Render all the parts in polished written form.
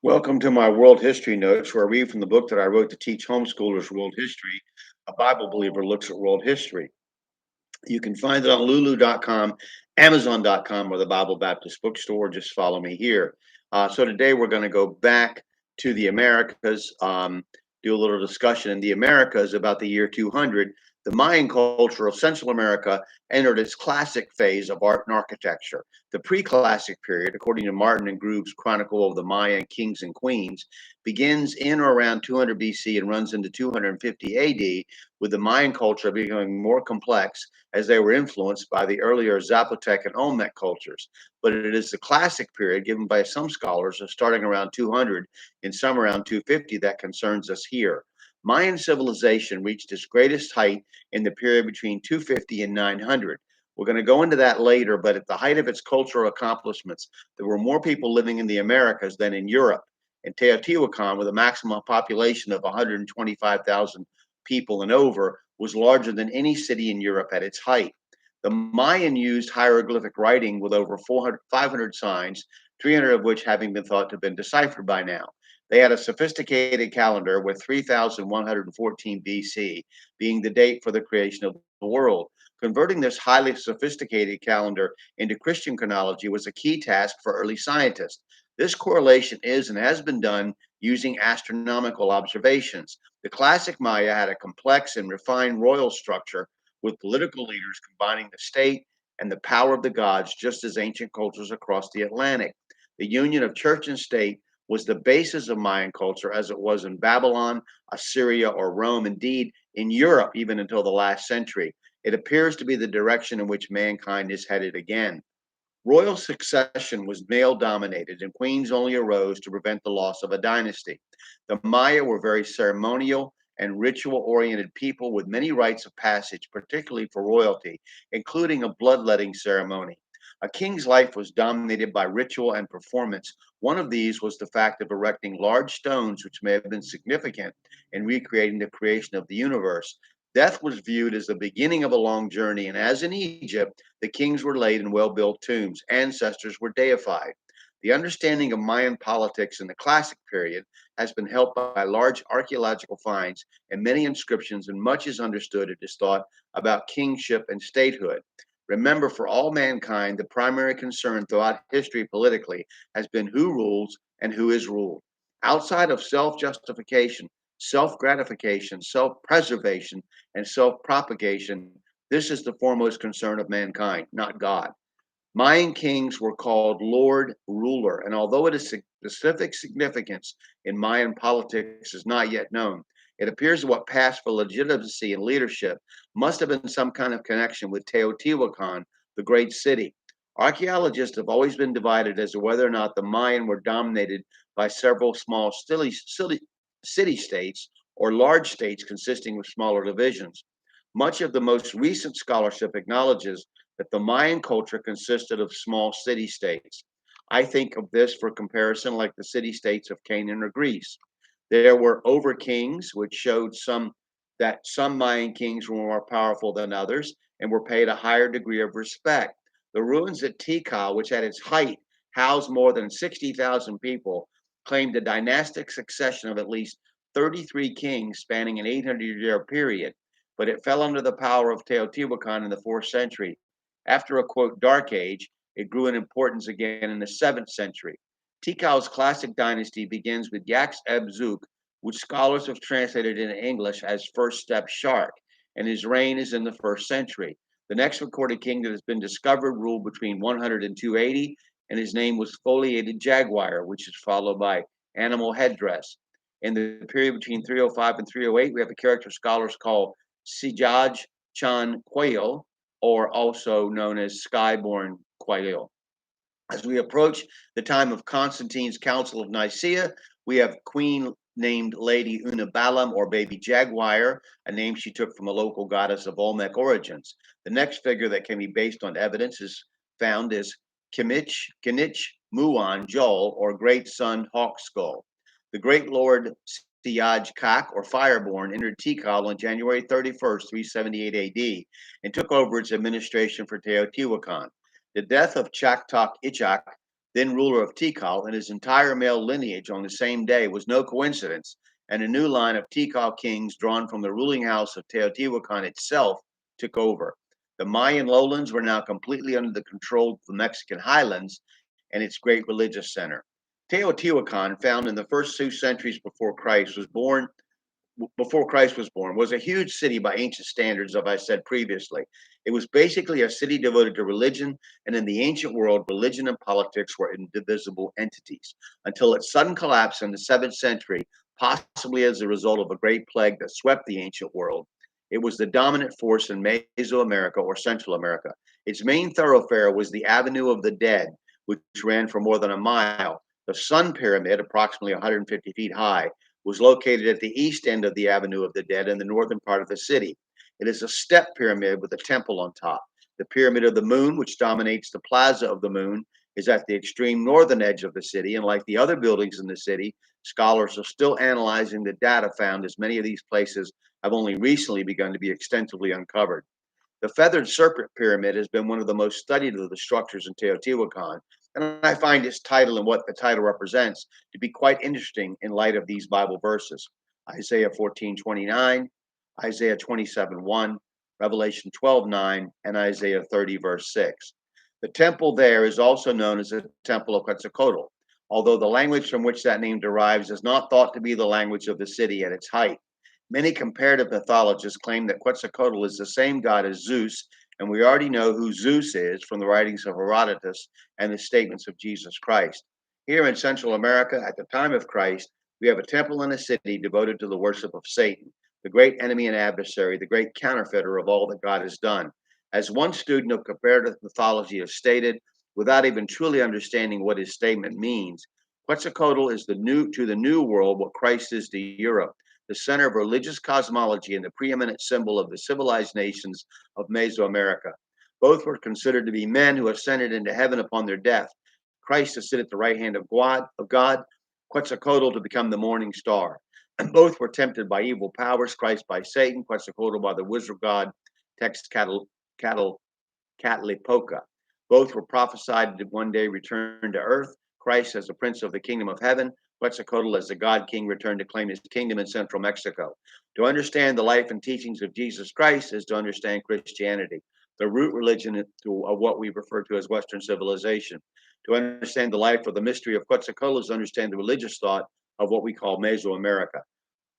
Welcome to my world history notes, where I read from the book that I wrote to teach homeschoolers world history. A Bible believer looks at world history. You can find it on lulu.com, amazon.com, or the Bible Baptist bookstore. Just follow me here. So today we're going to go back to the Americas, do a little discussion in the Americas about the year 200. The Mayan culture of Central America entered its classic phase of art and architecture. The pre-classic period, according to Martin and Grove's Chronicle of the Mayan Kings and Queens, begins in or around 200 BC and runs into 250 AD, with the Mayan culture becoming more complex as they were influenced by the earlier Zapotec and Olmec cultures. But it is the classic period, given by some scholars, of starting around 200 and some around 250, that concerns us here. Mayan civilization reached its greatest height in the period between 250 and 900. We're going to go into that later, but at the height of its cultural accomplishments, there were more people living in the Americas than in Europe. And Teotihuacan, with a maximum population of 125,000 people and over, was larger than any city in Europe at its height. The Mayan used hieroglyphic writing with over 500 signs, 300 of which having been thought to have been deciphered by now. They had a sophisticated calendar, with 3114 BC being the date for the creation of the world. Converting this highly sophisticated calendar into Christian chronology was a key task for early scientists. This correlation is and has been done using astronomical observations. The classic Maya had a complex and refined royal structure, with political leaders combining the state and the power of the gods, just as ancient cultures across the Atlantic. The union of church and state was the basis of Mayan culture, as it was in Babylon, Assyria, or Rome, indeed in Europe, even until the last century. It appears to be the direction in which mankind is headed again. Royal succession was male dominated, and queens only arose to prevent the loss of a dynasty. The Maya were very ceremonial and ritual oriented people with many rites of passage, particularly for royalty, including a bloodletting ceremony. A king's life was dominated by ritual and performance. One of these was the fact of erecting large stones, which may have been significant in recreating the creation of the universe. Death was viewed as the beginning of a long journey, and as in Egypt, the kings were laid in well built tombs. Ancestors were deified. The understanding of Mayan politics in the classic period has been helped by large archaeological finds and many inscriptions, and much is understood and is thought about kingship and statehood. Remember, for all mankind, the primary concern throughout history politically has been who rules and who is ruled. Outside of self justification, self gratification, self preservation, and self propagation, this is the foremost concern of mankind, not God. Mayan kings were called Lord Ruler, and although it is specific significance in Mayan politics is not yet known, it appears what passed for legitimacy and leadership must have been some kind of connection with Teotihuacan, the great city. Archaeologists have always been divided as to whether or not the Mayan were dominated by several small city states or large states consisting of smaller divisions. Much of the most recent scholarship acknowledges that the Mayan culture consisted of small city states. I think of this for comparison like the city states of Canaan or Greece. There were over kings, which showed some Mayan kings were more powerful than others and were paid a higher degree of respect. The ruins at Tikal, which at its height housed more than 60,000 people, claimed a dynastic succession of at least 33 kings spanning an 800-year period, but it fell under the power of Teotihuacan in the 4th century. After a quote dark age, it grew in importance again in the 7th century. Tikal's classic dynasty begins with Yax Zuk, which scholars have translated into English as First Step Shark, and his reign is in the 1st century. The next recorded king that has been discovered ruled between 100 and 280, and his name was Foliated Jaguar, which is followed by Animal Headdress. In the period between 305 and 308, we have a character scholars call Sijaj Chan Quayle, or also known as Skyborn Quayle. As we approach the time of Constantine's Council of Nicaea, we have Queen named Lady Unabalam, or Baby Jaguar, a name she took from a local goddess of Olmec origins. The next figure that can be based on evidence is found is Kinich Muan Joel, or Great Sun Hawk Skull. The Great Lord Siyaj Kak, or Fireborn, entered Tikal on January 31st, 378 AD, and took over its administration for Teotihuacan. The death of Chaktok Ichak then ruler of Tikal, and his entire male lineage on the same day was no coincidence, and a new line of Tikal kings drawn from the ruling house of Teotihuacan itself took over. The Mayan lowlands were now completely under the control of the Mexican highlands and its great religious center. Teotihuacan, found in the first 2 centuries before Christ was born, was a huge city by ancient standards, as I said previously. It was basically a city devoted to religion, and in the ancient world, religion and politics were indivisible entities until its sudden collapse in the 7th century, possibly as a result of a great plague that swept the ancient world. It was the dominant force in Mesoamerica or Central America. Its main thoroughfare was the Avenue of the Dead, which ran for more than a mile. The Sun Pyramid, approximately 150 feet high, was located at the east end of the Avenue of the Dead in the northern part of the city. It is a step pyramid with a temple on top. The Pyramid of the Moon, which dominates the Plaza of the Moon, is at the extreme northern edge of the city, and like the other buildings in the city, scholars are still analyzing the data found, as many of these places have only recently begun to be extensively uncovered. The Feathered Serpent Pyramid has been one of the most studied of the structures in Teotihuacan, and I find its title and what the title represents to be quite interesting in light of these Bible verses. Isaiah 14:29, Isaiah 27:1, Revelation 12:9, and Isaiah 30, verse 6. The temple there is also known as the Temple of Quetzalcoatl, although the language from which that name derives is not thought to be the language of the city at its height. Many comparative mythologists claim that Quetzalcoatl is the same god as Zeus, and we already know who Zeus is from the writings of Herodotus and the statements of Jesus Christ. Here in Central America, at the time of Christ, we have a temple and a city devoted to the worship of Satan, the great enemy and adversary, the great counterfeiter of all that God has done. As one student of comparative mythology has stated, without even truly understanding what his statement means, Quetzalcoatl is to the New World what Christ is to Europe, the center of religious cosmology and the preeminent symbol of the civilized nations of Mesoamerica. Both were considered to be men who ascended into heaven upon their death. Christ to sit at the right hand of God, Quetzalcoatl to become the morning star. And both were tempted by evil powers, Christ by Satan, Quetzalcoatl by the wizard god, Text Catlipoca. Both were prophesied to one day return to earth, Christ as the prince of the kingdom of heaven, Quetzalcoatl as the God King returned to claim his kingdom in central Mexico. To understand the life and teachings of Jesus Christ is to understand Christianity, the root religion of what we refer to as Western civilization. To understand the life or the mystery of Quetzalcoatl is to understand the religious thought of what we call Mesoamerica.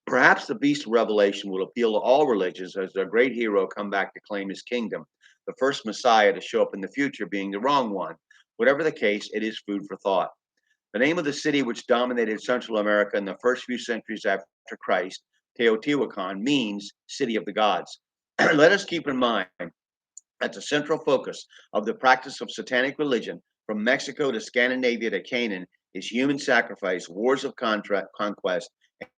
Perhaps the beast of Revelation will appeal to all religions as their great hero come back to claim his kingdom, the first Messiah to show up in the future being the wrong one. Whatever the case, it is food for thought. The name of the city which dominated Central America in the first few centuries after Christ, Teotihuacan, means city of the gods. Let us keep in mind that the central focus of the practice of satanic religion from Mexico to Scandinavia to Canaan is human sacrifice, wars of conquest,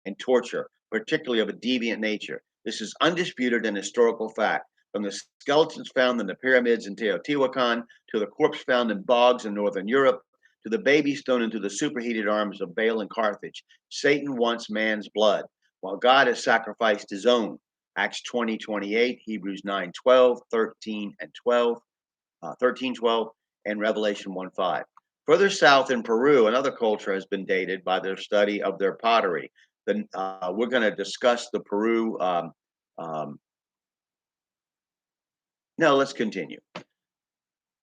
and torture, particularly of a deviant nature. This is undisputed and historical fact. From the skeletons found in the pyramids in Teotihuacan to the corpse found in bogs in northern Europe to the babies thrown into the superheated arms of Baal in Carthage, Satan wants man's blood, while God has sacrificed his own. Acts 20:28, Hebrews 9:12, 13 and 12, 13:12, and Revelation 1:5. Further south in Peru, another culture has been dated by their study of their pottery. We're going to discuss the Peru. No, let's continue.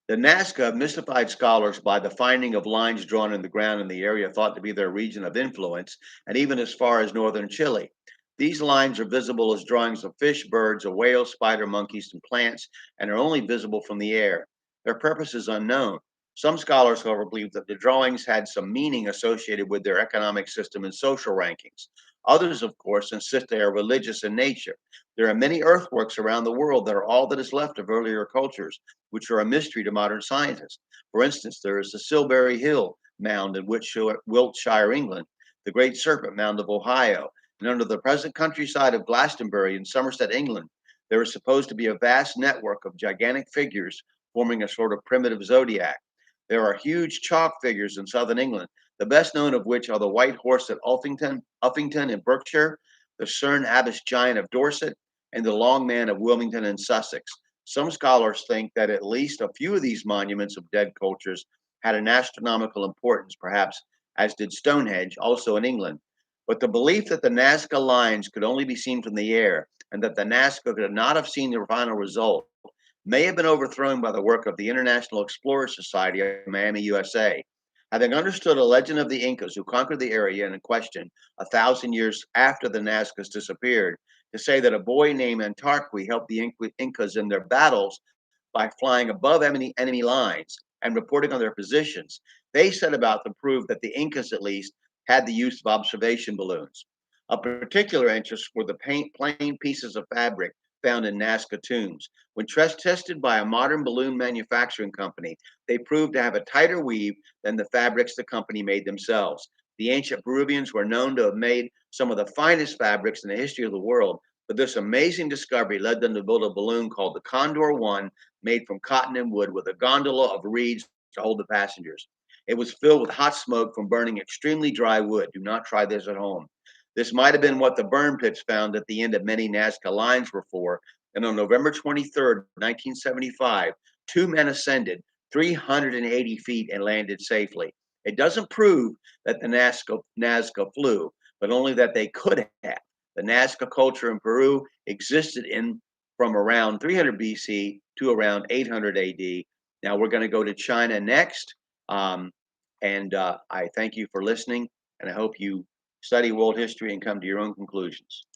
The Nazca mystified scholars by the finding of lines drawn in the ground in the area thought to be their region of influence, and even as far as northern Chile. These lines are visible as drawings of fish, birds, a whale, spider, monkeys, and plants, and are only visible from the air. Their purpose is unknown. Some scholars, however, believe that the drawings had some meaning associated with their economic system and social rankings. Others, of course, insist they are religious in nature. There are many earthworks around the world that are all that is left of earlier cultures, which are a mystery to modern scientists. For instance, there is the Silbury Hill Mound in Wiltshire, England, the Great Serpent Mound of Ohio, and under the present countryside of Glastonbury in Somerset, England, there is supposed to be a vast network of gigantic figures forming a sort of primitive zodiac. There are huge chalk figures in southern England, the best known of which are the White Horse at Uffington in Berkshire, the Cerne Abbas Giant of Dorset, and the Long Man of Wilmington in Sussex. Some scholars think that at least a few of these monuments of dead cultures had an astronomical importance, perhaps as did Stonehenge, also in England. But the belief that the Nazca lines could only be seen from the air and that the Nazca could not have seen the final result may have been overthrown by the work of the International Explorers Society of Miami, USA. Having understood a legend of the Incas who conquered the area in question 1,000 years after the Nazcas disappeared, to say that a boy named Antarqui helped the Incas in their battles by flying above enemy lines and reporting on their positions, they set about to prove that the Incas, at least, had the use of observation balloons. Of particular interest were the plain pieces of fabric found in Nazca tombs. When tested by a modern balloon manufacturing company, they proved to have a tighter weave than the fabrics the company made themselves. The ancient Peruvians were known to have made some of the finest fabrics in the history of the world, but this amazing discovery led them to build a balloon called the Condor 1, made from cotton and wood, with a gondola of reeds to hold the passengers. It was filled with hot smoke from burning extremely dry wood. Do not try this at home. This might have been what the burn pits found at the end of many Nazca lines were for. And on November 23rd, 1975, two men ascended 380 feet and landed safely. It doesn't prove that the Nazca flew, but only that they could have. The Nazca culture in Peru existed in from around 300 BC to around 800 AD. Now we're going to go to China next. Um, and I thank you for listening, and I hope you study world history and come to your own conclusions.